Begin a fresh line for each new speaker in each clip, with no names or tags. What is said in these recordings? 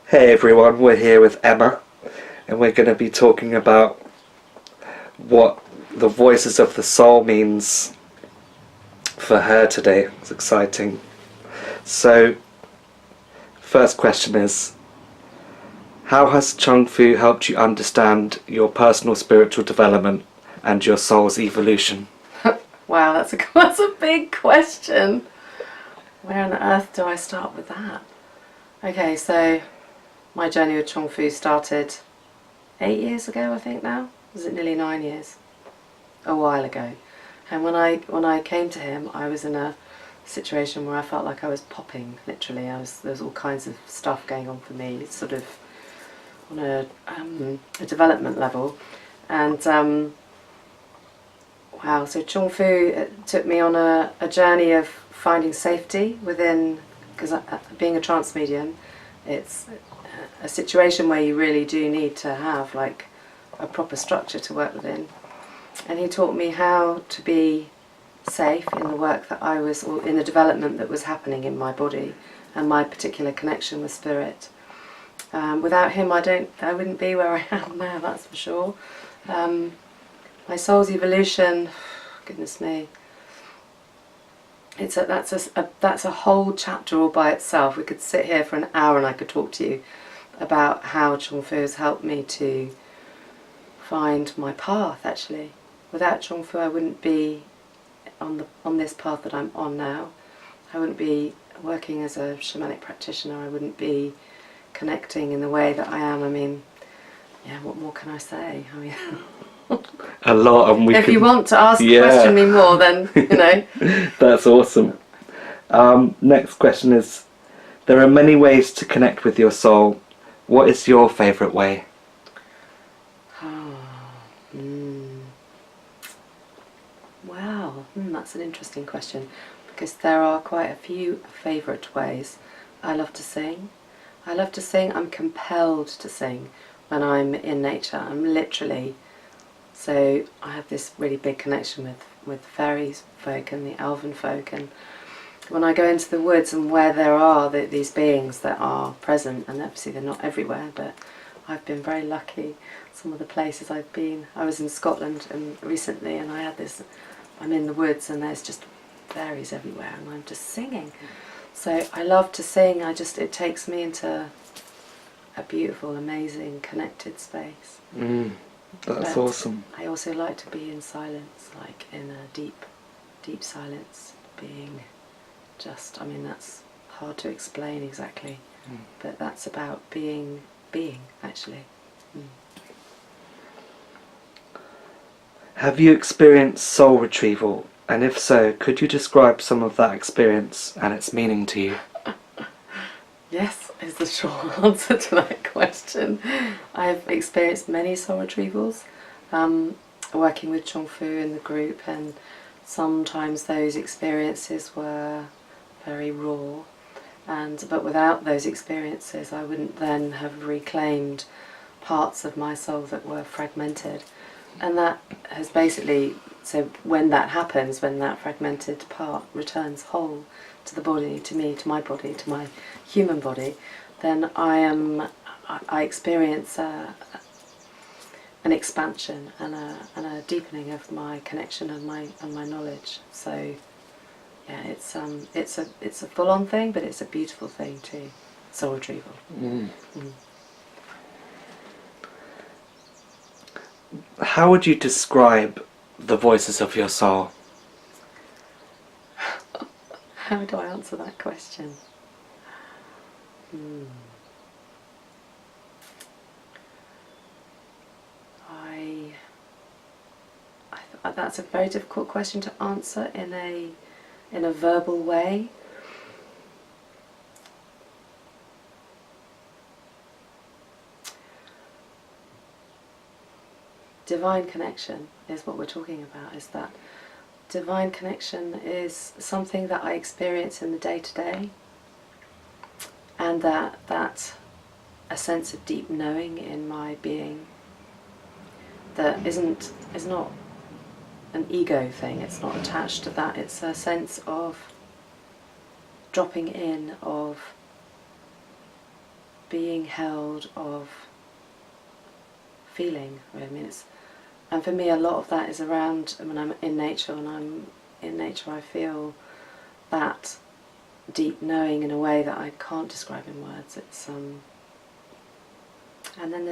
Hey everyone, we're here with Emma and we're going to be talking about what the voices of the soul means for her today. It's exciting. So, first question is, how has Chung Fu helped you understand your personal spiritual development and your soul's evolution?
Wow, that's a big question. Where on earth do I start with that? Okay, so my journey with Chung Fu started 8 years ago, I think now. Was it nearly 9 years? A while ago. And when I came to him, I was in a situation where I felt like I was popping, literally. There was all kinds of stuff going on for me, sort of on a development level. And wow, so Chung Fu took me on a journey of finding safety within, because being a trance medium, it's a situation where you really do need to have like a proper structure to work within. And he taught me how to be safe in the work that I was, or in the development that was happening in my body and my particular connection with spirit. Without him, I wouldn't be where I am now, that's for sure. My soul's evolution, goodness me, that's a whole chapter all by itself. We could sit here for an hour and I could talk to you about how Chung Fu has helped me to find my path, actually. Without Chung Fu, I wouldn't be on this path that I'm on now. I wouldn't be working as a shamanic practitioner. I wouldn't be connecting in the way that I am. I mean, yeah, what more can I say? I mean,
A lot, and
if you want to question me more, then you know.
That's awesome. Next question is, there are many ways to connect with your soul. What is your favourite way?
Wow, that's an interesting question, because there are quite a few favourite ways. I love to sing. I'm compelled to sing when I'm in nature. I'm literally, so I have this really big connection with fairies folk and the elven folk, and when I go into the woods and where there are these beings that are present, and obviously they're not everywhere, but I've been very lucky. Some of the places I've been, I was in Scotland recently, and I'm in the woods and there's just fairies everywhere and I'm just singing. So I love to sing. It takes me into a beautiful, amazing, connected space.
That's awesome.
I also like to be in silence, like in a deep, deep silence, being just, I mean, that's hard to explain exactly, but that's about being, actually.
Have you experienced soul retrieval? And if so, could you describe some of that experience and its meaning to you?
Yes, is the short answer to that question. I've experienced many soul retrievals, working with Chung Fu in the group, and sometimes those experiences were very raw, but without those experiences I wouldn't then have reclaimed parts of my soul that were fragmented. And that has basically, so when that happens, when that fragmented part returns whole to the body, to me, to my body, to my human body, then I experience an expansion and a deepening of my connection and my knowledge. So yeah, it's a full-on thing, but it's a beautiful thing too. Soul retrieval.
How would you describe the voices of your soul?
How do I answer that question? That's a very difficult question to answer in a verbal way. Divine connection is what we're talking about. Is that divine connection is something that I experience in the day-to-day, and that a sense of deep knowing in my being that is not an ego thing. It's not attached to that. It's a sense of dropping in, of being held, of feeling. I mean, and for me, a lot of that is around when I'm in nature. When I'm in nature, I feel that deep knowing in a way that I can't describe in words. It's and then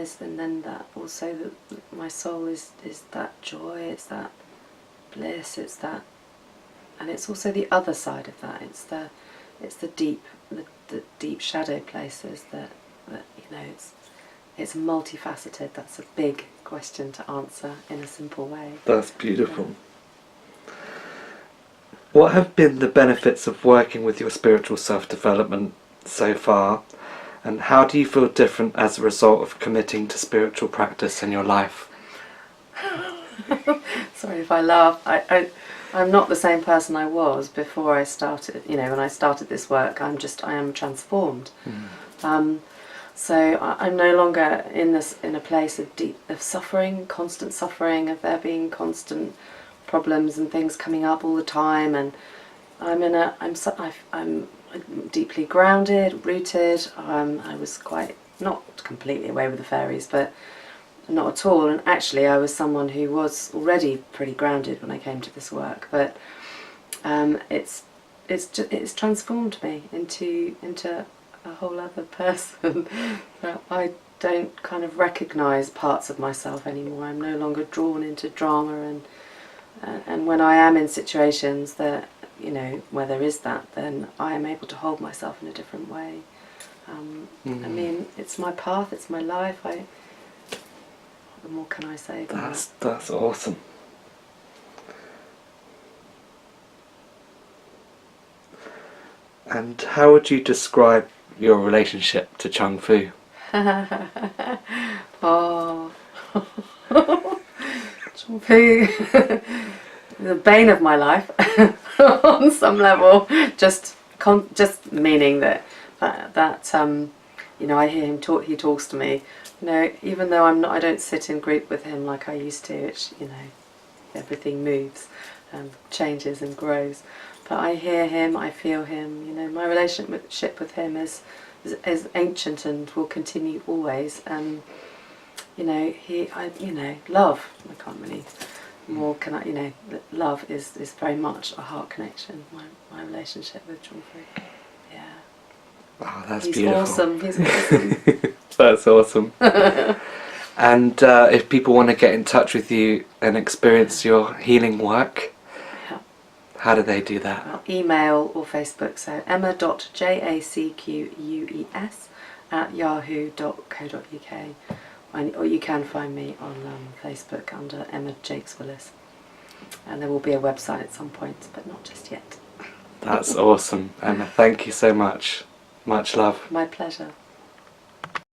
that also that my soul is that joy. It's that bliss. It's that, and it's also the other side of that. It's the deep shadow places that it's multifaceted. That's a big question to answer in a simple way.
That's beautiful. What have been the benefits of working with your spiritual self-development so far, and how do you feel different as a result of committing to spiritual practice in your life?
Sorry if I laugh. I'm not the same person I was before I started. When I started this work, I am transformed. So I'm no longer in a place of suffering, constant suffering, of there being constant problems and things coming up all the time, and I'm deeply grounded, rooted. I was quite, not completely away with the fairies, but not at all. And actually, I was someone who was already pretty grounded when I came to this work. But it's transformed me into a whole other person. I don't kind of recognise parts of myself anymore. I'm no longer drawn into drama, and when I am in situations that where there is that, then I am able to hold myself in a different way. I mean, it's my path, it's my life. What more can I say about that?
That's awesome. And how would you describe your relationship to Chung Fu?
Oh, Chung Fu, the bane of my life on some level. Just meaning that I hear him talk. He talks to me. Even though I don't sit in group with him like I used to. Which everything moves, changes and grows. But I hear him, I feel him. My relationship with him is ancient and will continue always. And love. I can't really more. Can I? Love is very much a heart connection. My relationship with Chung Fu. Yeah.
Oh, that's
He's
beautiful.
Awesome. He's awesome.
That's awesome. And if people want to get in touch with you and experience your healing work, how do they do that?
Well, email or Facebook. So emma.jacques@yahoo.co.uk, or you can find me on Facebook under Emma Jakes Willis, and there will be a website at some point, but not just yet.
That's awesome, Emma. Thank you so much. Much love.
My pleasure.